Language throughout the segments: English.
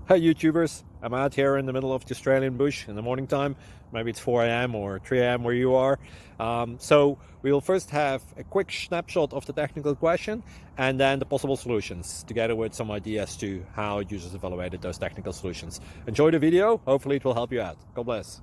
Hi YouTubers, I'm out here in the middle of the Australian bush in the morning time. Maybe it's 4 a.m. or 3 a.m. where you are. So we will first have a quick snapshot of the technical question and then the possible solutions, together with some ideas to how users evaluated those technical solutions. Enjoy the video, hopefully it will help you out. God bless.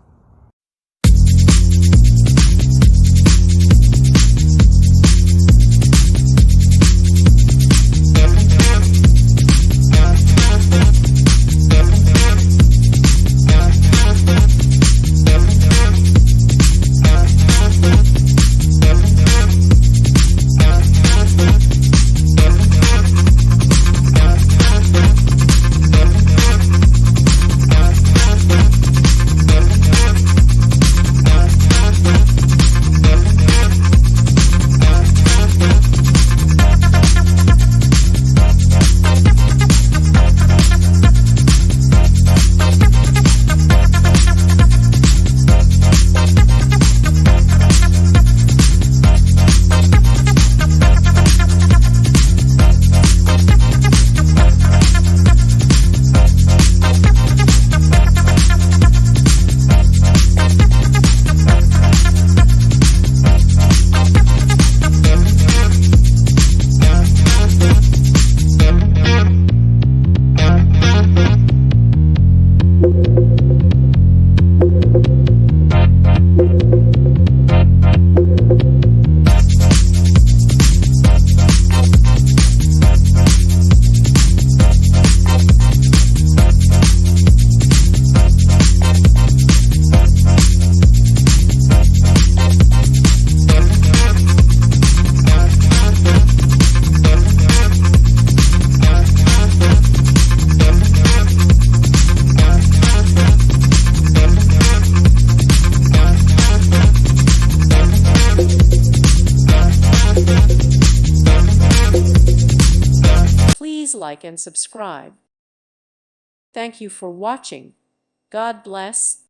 Please like and subscribe. Thank you for watching. God bless.